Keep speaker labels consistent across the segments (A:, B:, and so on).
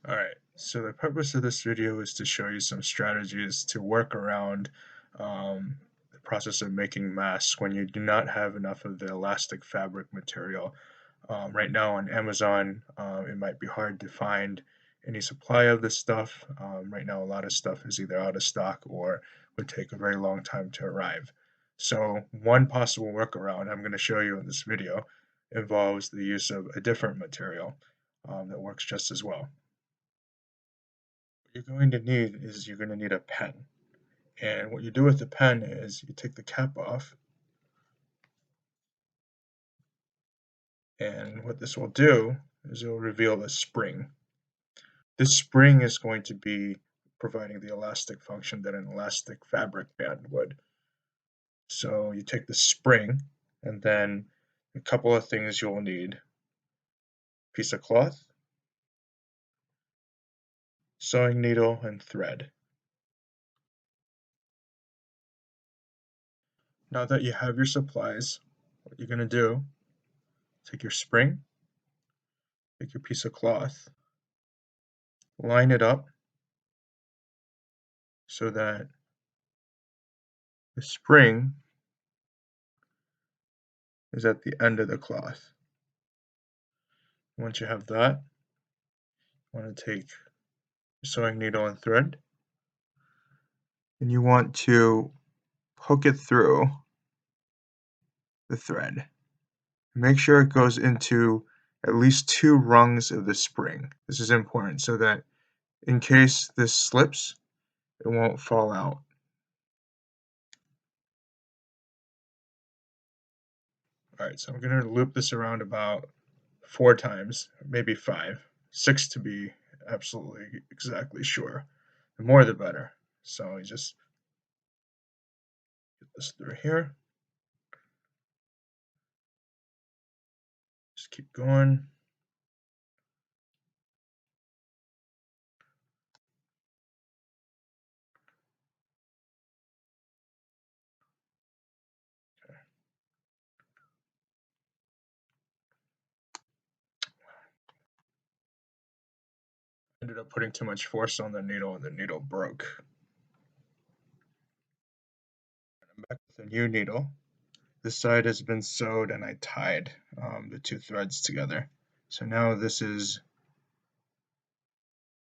A: Alright, so the purpose of this video is to show you some strategies to work around the process of making masks when you do not have enough of the elastic fabric material. Right now on Amazon, it might be hard to find any supply of this stuff. Right now, a lot of stuff is either out of stock or would take a very long time to arrive. So one possible workaround I'm going to show you in this video involves the use of a different material that works just as well. You're going to need is you're going to need a pen. And what you do with the pen is you take the cap off, and what this will do is it will reveal a spring. This spring is going to be providing the elastic function that an elastic fabric band would. So you take the spring, and then a couple of things you'll need: piece of cloth, sewing needle, and thread. Now that you have your supplies, what you're going to do, take your spring, take your piece of cloth, line it up so that the spring is at the end of the cloth. Once you have that, you want to take your sewing needle and thread, and you want to poke it through the thread. Make sure it goes into at least 2 rungs of the spring. This is important so that in case this slips, it won't fall out. Alright, so I'm going to loop this around about 4 times, maybe 5, 6 to be absolutely exactly sure. The more the better. So you just get this through here. Just keep going. Ended up putting too much force on the needle and the needle broke. I'm back with a new needle. This side has been sewed and I tied the 2 threads together. So now this is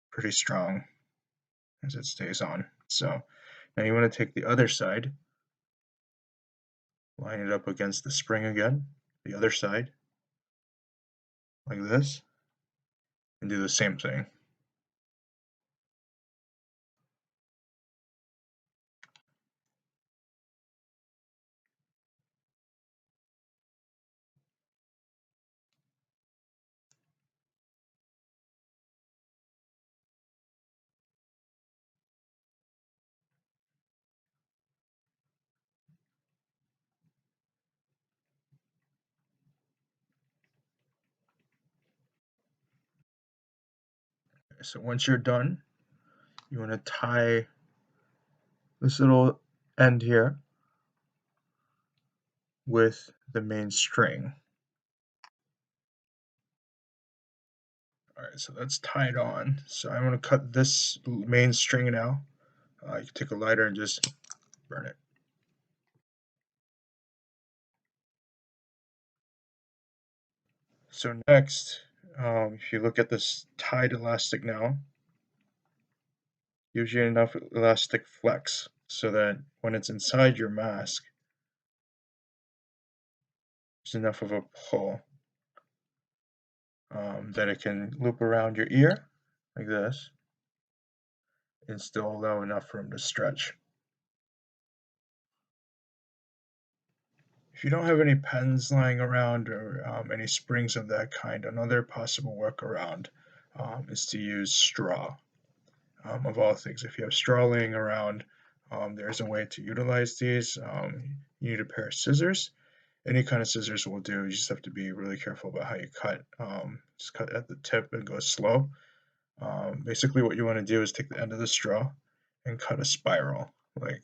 A: pretty strong as it stays on. So now you want to take the other side, line it up against the spring again, the other side, like this, and do the same thing. So once you're done, you want to tie this little end here with the main string. Alright, so that's tied on. So I'm going to cut this main string now. You can take a lighter and just burn it. So next, if you look at this tied elastic now, gives you enough elastic flex so that when it's inside your mask, there's enough of a pull that it can loop around your ear like this and still allow enough room to stretch. If you don't have any pens lying around or any springs of that kind, another possible workaround is to use straw. Of all things, if you have straw laying around, there's a way to utilize these. You need a pair of scissors. Any kind of scissors will do. You just have to be really careful about how you cut. Just cut at the tip and go slow. Basically, what you want to do is take the end of the straw and cut a spiral, like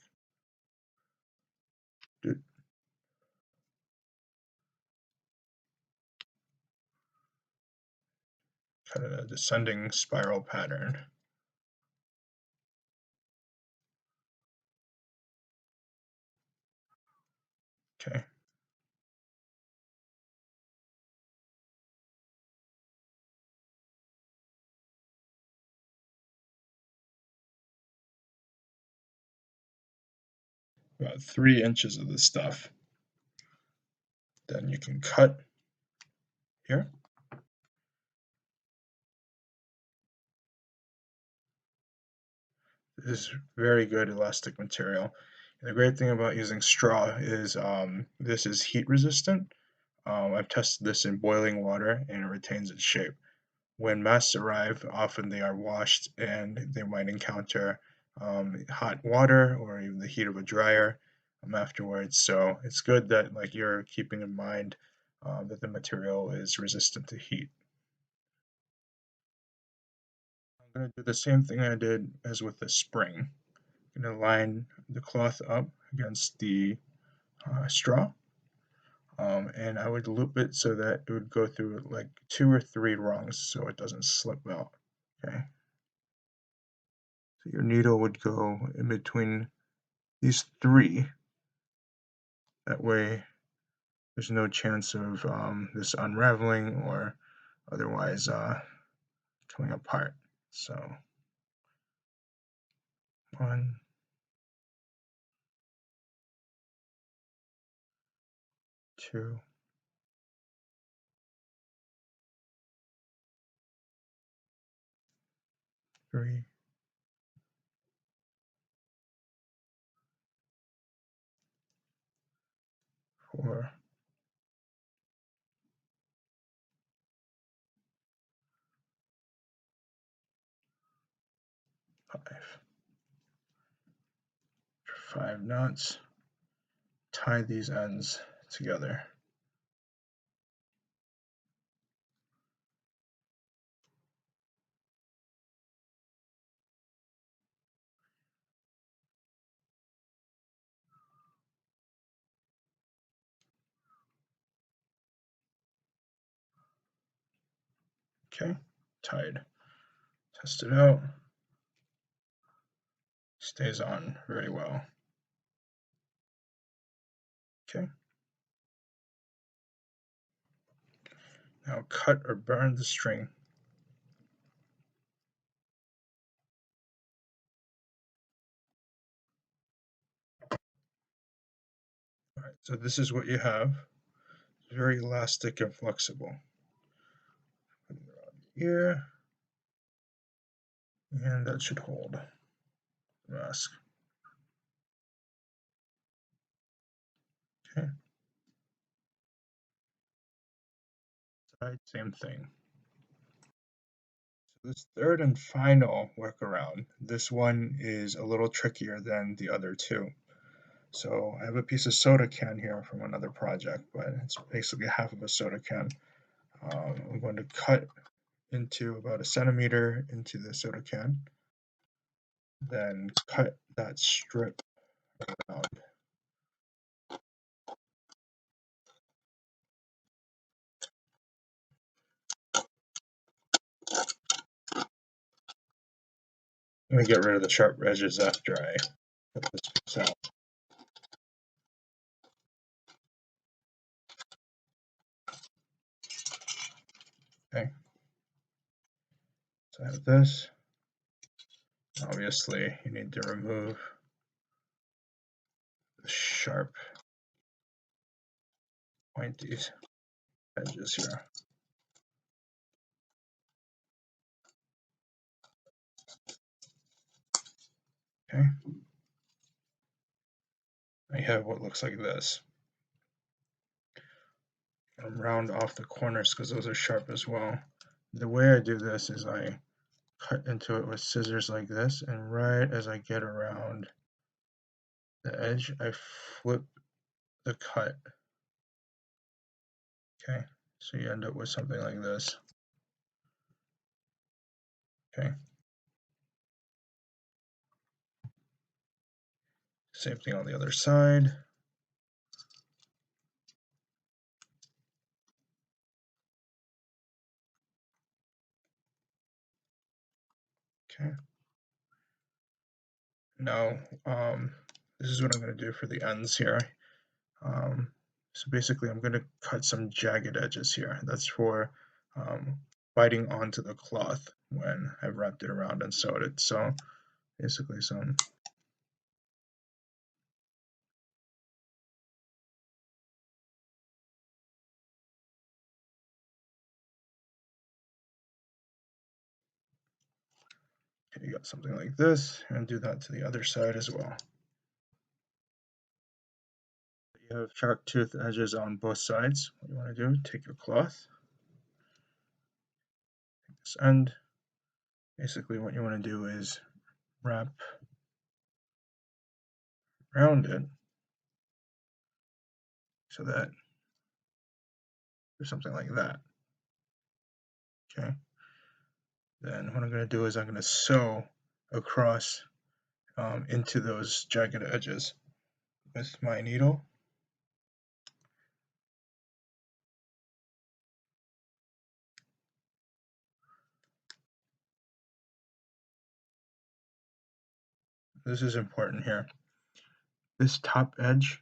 A: cut a descending spiral pattern. Okay. About 3 inches of the stuff. Then you can cut here. This is very good elastic material. And the great thing about using straw is this is heat resistant. I've tested this in boiling water and it retains its shape. When masks arrive, often they are washed and they might encounter hot water or even the heat of a dryer afterwards. So it's good that like you're keeping in mind that the material is resistant to heat. I'm going to do the same thing I did as with the spring. I'm going to line the cloth up against the straw, and I would loop it so that it would go through like 2 or 3 rungs so it doesn't slip out. Okay. So your needle would go in between these 3. That way there's no chance of this unraveling or otherwise coming apart. So 1, 2, 3, 4, 5. 5 knots. Tie these ends together. Okay, tied. Test it out. Stays on very well. Okay. Now cut or burn the string. All right, so this is what you have. It's very elastic and flexible. Put it around here, and that should hold the mask. Okay. Side, same thing. So this third and final workaround, this one is a little trickier than the other 2. So I have a piece of soda can here from another project, but it's basically half of a soda can. I'm going to cut into about 1 centimeter into the soda can, then cut that strip around. Let me get rid of the sharp edges after I cut this piece out. Okay, so I have this. Obviously, you need to remove the sharp pointy edges here. Okay, I have what looks like this. Round off the corners because those are sharp as well. The way I do this is I cut into it with scissors like this, and right as I get around the edge, I flip the cut. Okay, so you end up with something like this. Okay, same thing on the other side. Okay. Now, this is what I'm going to do for the ends here. So basically, I'm going to cut some jagged edges here. That's for biting onto the cloth when I've wrapped it around and sewed it. So basically some okay, you got something like this, and do that to the other side as well. You have sharp tooth edges on both sides. What you want to do, take your cloth, take this end. Basically what you want to do is wrap around it so that there's something like that. Okay. Then what I'm going to do is I'm going to sew across into those jagged edges with my needle. This is important here. This top edge,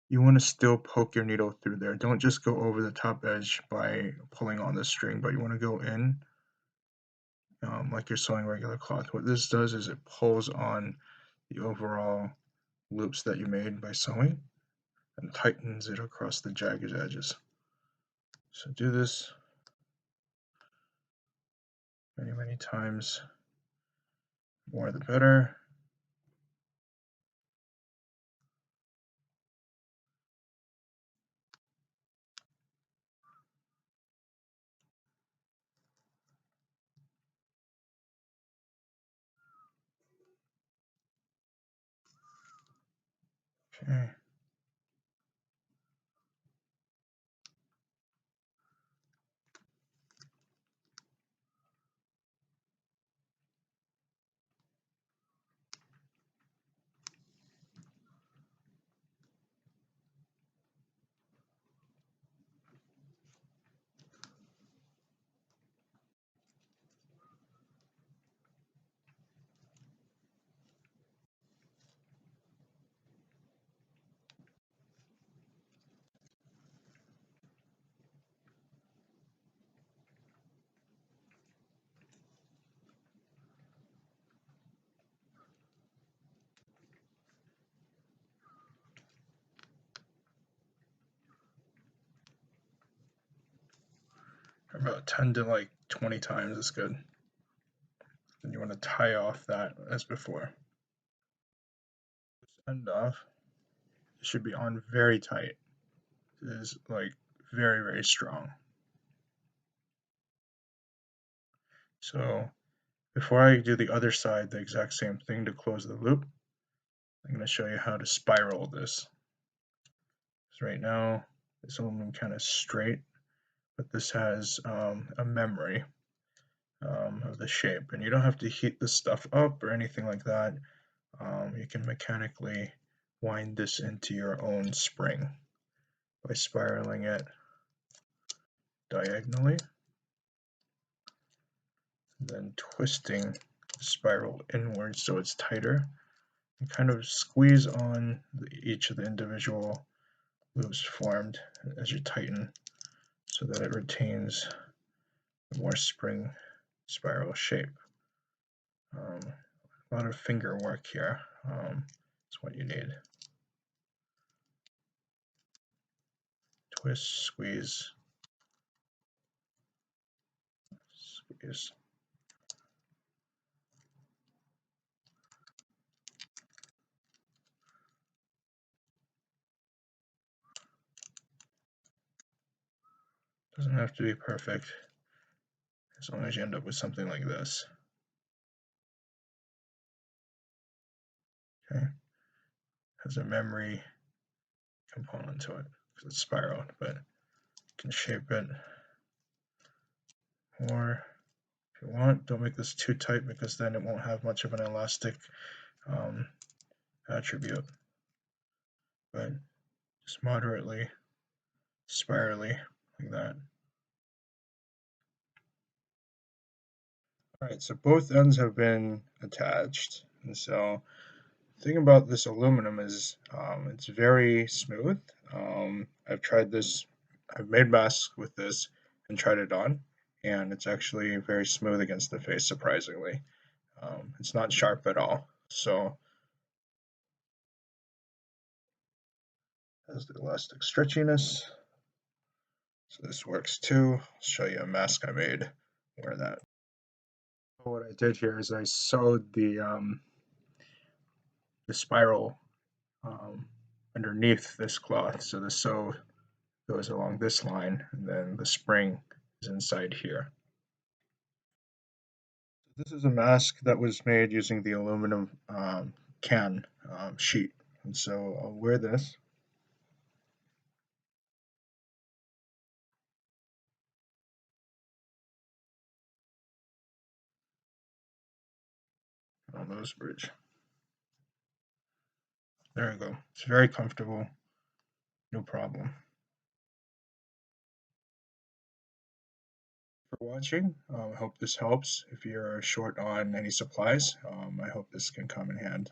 A: you want to still poke your needle through there. Don't just go over the top edge by pulling on the string, but you want to go in like you're sewing regular cloth. What this does is it pulls on the overall loops that you made by sewing and tightens it across the jagged edges. So do this many times, more the better. Okay. About 10 to like 20 times is good. And you want to tie off that as before. This end off, it should be on very tight. It is like very strong. So before I do the other side, the exact same thing to close the loop, I'm going to show you how to spiral this. So right now, it's only kind of straight, but this has a memory of the shape. And you don't have to heat this stuff up or anything like that. You can mechanically wind this into your own spring by spiraling it diagonally, then twisting the spiral inwards so it's tighter, and kind of squeeze on each of the individual loops formed as you tighten so that it retains a more spring spiral shape. A lot of finger work here. That's what you need. Twist, squeeze, squeeze. Doesn't have to be perfect, as long as you end up with something like this. Okay, has a memory component to it because it's spiraled, but you can shape it more if you want. Don't make this too tight because then it won't have much of an elastic attribute, but just moderately spirally like that. Alright, so both ends have been attached. And so the thing about this aluminum is it's very smooth. I've made masks with this and tried it on, and it's actually very smooth against the face, surprisingly. It's not sharp at all. So has the elastic stretchiness. So this works too. I'll show you a mask I made. Wear that. What I did here is I sewed the spiral um, underneath this cloth. So the sew goes along this line, and then the spring is inside here. This is a mask that was made using the aluminum can sheet. And so I'll wear this. On nose bridge. There we go. It's very comfortable. No problem. For watching. I hope this helps. If you're short on any supplies, I hope this can come in hand.